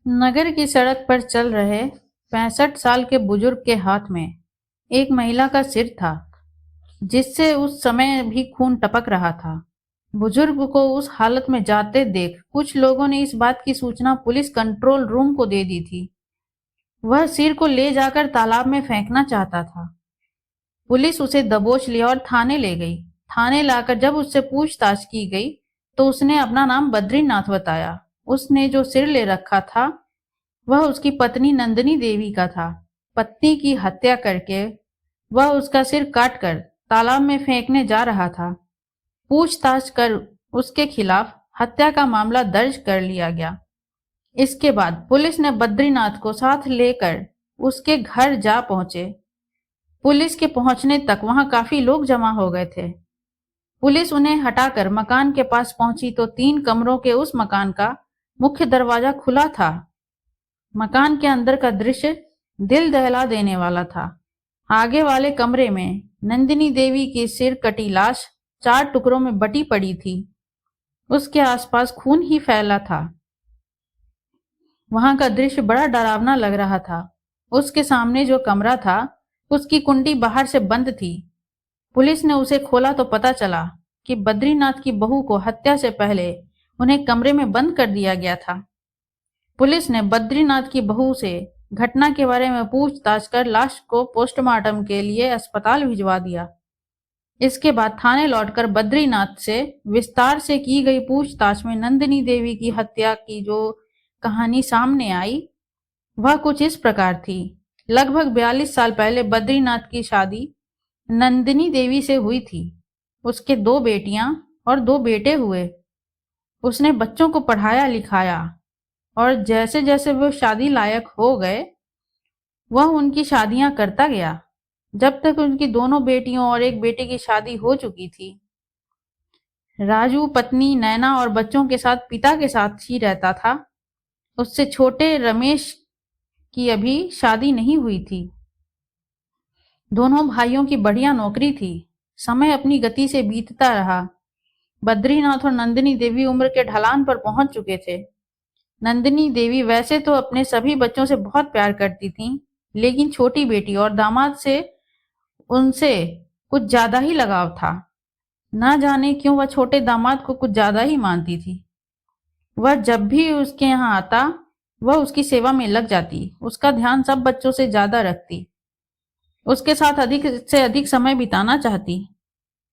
नगर की सड़क पर चल रहे 65 साल के बुजुर्ग के हाथ में एक महिला का सिर था, जिससे उस समय भी खून टपक रहा था। बुजुर्ग को उस हालत में जाते देख कुछ लोगों ने इस बात की सूचना पुलिस कंट्रोल रूम को दे दी थी। वह सिर को ले जाकर तालाब में फेंकना चाहता था। पुलिस उसे दबोच लिया और थाने ले गई। थाने लाकर जब उससे पूछताछ की गई तो उसने अपना नाम बद्रीनाथ बताया। उसने जो सिर ले रखा था वह उसकी पत्नी नंदिनी देवी का था। पत्नी की हत्या करके वह उसका सिर काटकर तालाब में फेंकने जा रहा था। पूछताछ कर उसके खिलाफ हत्या का मामला दर्ज कर लिया गया। इसके बाद पुलिस ने बद्रीनाथ को साथ लेकर उसके घर जा पहुंचे। पुलिस के पहुंचने तक वहां काफी लोग जमा हो गए थे। पुलिस उन्हें हटाकर मकान के पास पहुंची तो 3 कमरों के उस मकान का मुख्य दरवाजा खुला था। मकान के अंदर का दृश्य दिल दहला देने वाला था। आगे वाले कमरे में नंदिनी देवी की सिर कटी लाश 4 टुकड़ों में बटी पड़ी थी। उसके आसपास खून ही फैला था। वहां का दृश्य बड़ा डरावना लग रहा था। उसके सामने जो कमरा था उसकी कुंडी बाहर से बंद थी। पुलिस ने उसे खोला तो पता चला कि बद्रीनाथ की बहू को हत्या से पहले उन्हें कमरे में बंद कर दिया गया था। पुलिस ने बद्रीनाथ की बहू से घटना के बारे में पूछताछ कर लाश को पोस्टमार्टम के लिए अस्पताल भिजवा दिया। इसके बाद थाने लौटकर बद्रीनाथ से विस्तार से की गई पूछताछ में नंदिनी देवी की हत्या की जो कहानी सामने आई वह कुछ इस प्रकार थी। लगभग 42 साल पहले बद्रीनाथ की शादी नंदिनी देवी से हुई थी। उसके 2 बेटियां और 2 बेटे हुए। उसने बच्चों को पढ़ाया लिखाया और जैसे जैसे वो शादी लायक हो गए वह उनकी शादियां करता गया। जब तक उनकी दोनों बेटियों और एक बेटे की शादी हो चुकी थी। राजू पत्नी नैना और बच्चों के साथ पिता के साथ ही रहता था। उससे छोटे रमेश की अभी शादी नहीं हुई थी। दोनों भाइयों की बढ़िया नौकरी थी। समय अपनी गति से बीतता रहा। बद्रीनाथ और नंदिनी देवी उम्र के ढलान पर पहुंच चुके थे। नंदिनी देवी वैसे तो अपने सभी बच्चों से बहुत प्यार करती थीं, लेकिन छोटी बेटी और दामाद से उनसे कुछ ज्यादा ही लगाव था। ना जाने क्यों वह छोटे दामाद को कुछ ज्यादा ही मानती थी। वह जब भी उसके यहाँ आता वह उसकी सेवा में लग जाती। उसका ध्यान सब बच्चों से ज्यादा रखती। उसके साथ अधिक से अधिक समय बिताना चाहती।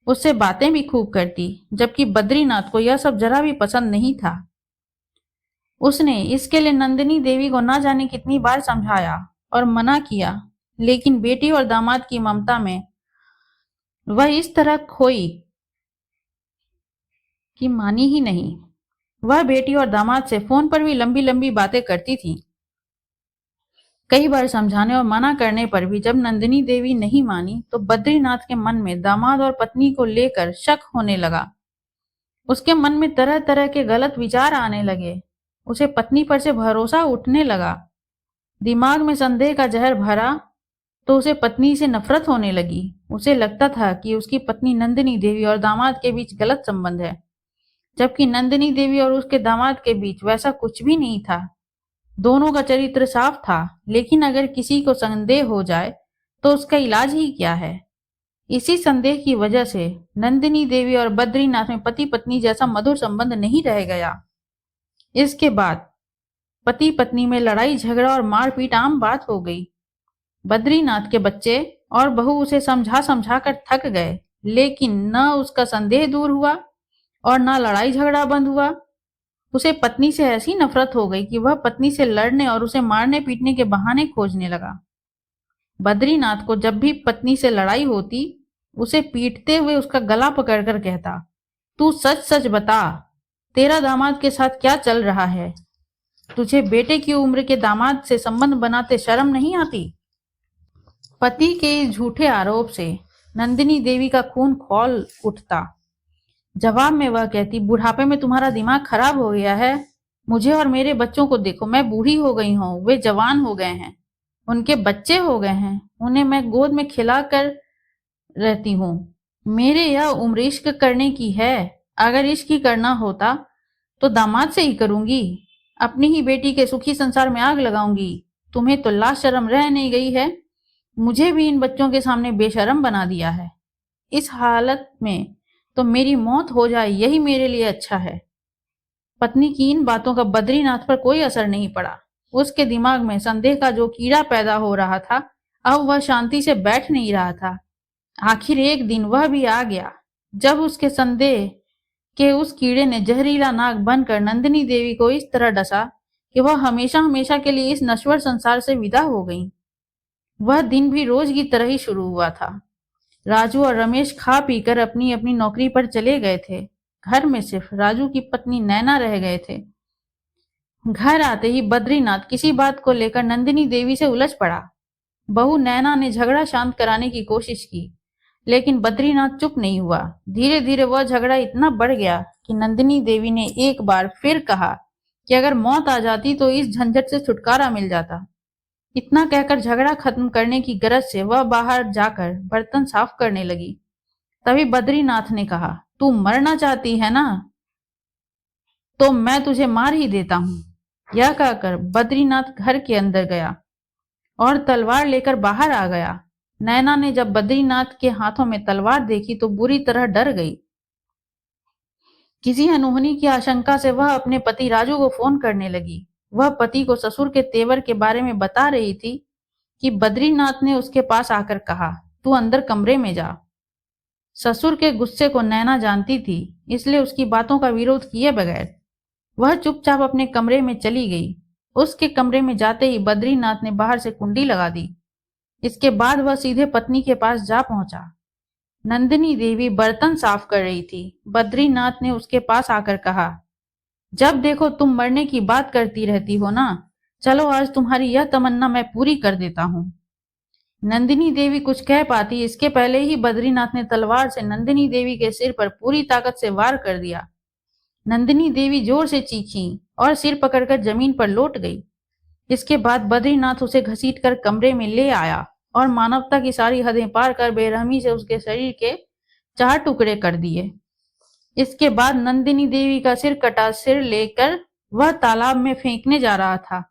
उससे बातें भी खूब करती, जबकि बद्रीनाथ को यह सब जरा भी पसंद नहीं था। उसने इसके लिए नंदिनी देवी को ना जाने कितनी बार समझाया और मना किया, लेकिन बेटी और दामाद की ममता में वह इस तरह खोई कि मानी ही नहीं। वह बेटी और दामाद से फोन पर भी लंबी लंबी बातें करती थी। कई बार समझाने और मना करने पर भी जब नंदिनी देवी नहीं मानी तो बद्रीनाथ के मन में दामाद और पत्नी को लेकर शक होने लगा। उसके मन में तरह तरह के गलत विचार आने लगे। उसे पत्नी पर से भरोसा उठने लगा। दिमाग में संदेह का जहर भरा तो उसे पत्नी से नफरत होने लगी। उसे लगता था कि उसकी पत्नी नंदिनी देवी और दामाद के बीच गलत संबंध है, जबकि नंदिनी देवी और उसके दामाद के बीच वैसा कुछ भी नहीं था। दोनों का चरित्र साफ था, लेकिन अगर किसी को संदेह हो जाए तो उसका इलाज ही क्या है। इसी संदेह की वजह से नंदिनी देवी और बद्रीनाथ में पति पत्नी जैसा मधुर संबंध नहीं रह गया। इसके बाद पति पत्नी में लड़ाई झगड़ा और मारपीट आम बात हो गई। बद्रीनाथ के बच्चे और बहू उसे समझा समझा कर थक गए, लेकिन न उसका संदेह दूर हुआ और न लड़ाई झगड़ा बंद हुआ। उसे पत्नी से ऐसी नफरत हो गई कि वह पत्नी से लड़ने और उसे मारने पीटने के बहाने खोजने लगा। बद्रीनाथ को जब भी पत्नी से लड़ाई होती उसे पीटते हुए उसका गला पकड़कर कहता, तू सच सच बता, तेरा दामाद के साथ क्या चल रहा है? तुझे बेटे की उम्र के दामाद से संबंध बनाते शर्म नहीं आती? पति के इस झूठे आरोप से नंदिनी देवी का खून खौल उठता। जवाब में वह कहती, बुढ़ापे में तुम्हारा दिमाग खराब हो गया है। मुझे और मेरे बच्चों को देखो, मैं बूढ़ी हो गई हूँ, वे जवान हो गए हैं, उनके बच्चे हो गए हैं, उन्हें मैं गोद में खिला कर रहती हूँ। मेरे यह उम्र इश्क करने की है। अगर इश्क ही करना होता तो दामाद से ही करूंगी। अपनी ही बेटी के सुखी संसार में आग लगाऊंगी। तुम्हें तो लाज शर्म रह नहीं गई है। मुझे भी इन बच्चों के सामने बेशर्म बना दिया है। इस हालत में तो मेरी मौत हो जाए, यही मेरे लिए अच्छा है। पत्नी की इन बातों का बद्रीनाथ पर कोई असर नहीं पड़ा। उसके दिमाग में संदेह का जो कीड़ा पैदा हो रहा था, अब वह शांति से बैठ नहीं रहा था। आखिर एक दिन वह भी आ गया, जब उसके संदेह के उस कीड़े ने जहरीला नाग बनकर नंदिनी देवी को इस तरह डसा कि वह हमेशा हमेशा के लिए इस नश्वर संसार से विदा हो गई। वह दिन भी रोज की तरह ही शुरू हुआ था। राजू और रमेश खा पीकर अपनी अपनी नौकरी पर चले गए थे। घर में सिर्फ राजू की पत्नी नैना रह गए थे। घर आते ही बद्रीनाथ किसी बात को लेकर नंदिनी देवी से उलझ पड़ा। बहू नैना ने झगड़ा शांत कराने की कोशिश की, लेकिन बद्रीनाथ चुप नहीं हुआ। धीरे धीरे वह झगड़ा इतना बढ़ गया कि नंदिनी देवी ने एक बार फिर कहा कि अगर मौत आ जाती तो इस झंझट से छुटकारा मिल जाता। इतना कहकर झगड़ा खत्म करने की गरज से वह बाहर जाकर बर्तन साफ करने लगी। तभी बद्रीनाथ ने कहा, तू मरना चाहती है ना, तो मैं तुझे मार ही देता हूं। यह कहकर बद्रीनाथ घर के अंदर गया और तलवार लेकर बाहर आ गया। नैना ने जब बद्रीनाथ के हाथों में तलवार देखी तो बुरी तरह डर गई। किसी अनहोनी की आशंका से वह अपने पति राजू को फोन करने लगी। वह पति को ससुर के तेवर के बारे में बता रही थी कि बद्रीनाथ ने उसके पास आकर कहा, तू अंदर कमरे में जा। ससुर के गुस्से को नैना जानती थी, इसलिए उसकी बातों का विरोध किए बगैर वह चुपचाप अपने कमरे में चली गई। उसके कमरे में जाते ही बद्रीनाथ ने बाहर से कुंडी लगा दी। इसके बाद वह सीधे पत्नी के पास जा पहुंचा। नंदिनी देवी बर्तन साफ कर रही थी। बद्रीनाथ ने उसके पास आकर कहा, जब देखो तुम मरने की बात करती रहती हो ना, चलो आज तुम्हारी यह तमन्ना मैं पूरी कर देता हूं। नंदिनी देवी कुछ कह पाती इसके पहले ही बद्रीनाथ ने तलवार से नंदिनी देवी के सिर पर पूरी ताकत से वार कर दिया। नंदिनी देवी जोर से चीखी और सिर पकड़कर जमीन पर लौट गई। इसके बाद बद्रीनाथ उसे घसीटकर कमरे में ले आया और मानवता की सारी हदें पार कर बेरहमी से उसके शरीर के 4 टुकड़े कर दिए। इसके बाद नंदिनी देवी का सिर कटा सिर लेकर वह तालाब में फेंकने जा रहा था।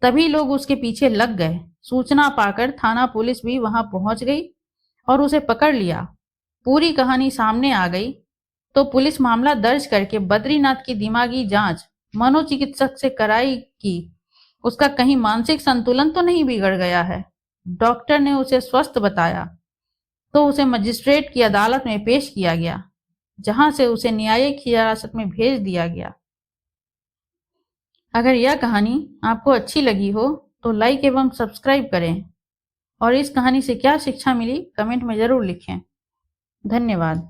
तभी लोग उसके पीछे लग गए। सूचना पाकर थाना पुलिस भी वहां पहुंच गई और उसे पकड़ लिया। पूरी कहानी सामने आ गई तो पुलिस मामला दर्ज करके बद्रीनाथ की दिमागी जांच मनोचिकित्सक से कराई कि उसका कहीं मानसिक संतुलन तो नहीं बिगड़ गया है। डॉक्टर ने उसे स्वस्थ बताया तो उसे मजिस्ट्रेट की अदालत में पेश किया गया, जहां से उसे न्यायिक हिरासत में भेज दिया गया। अगर यह कहानी आपको अच्छी लगी हो तो लाइक एवं सब्सक्राइब करें और इस कहानी से क्या शिक्षा मिली कमेंट में जरूर लिखें। धन्यवाद।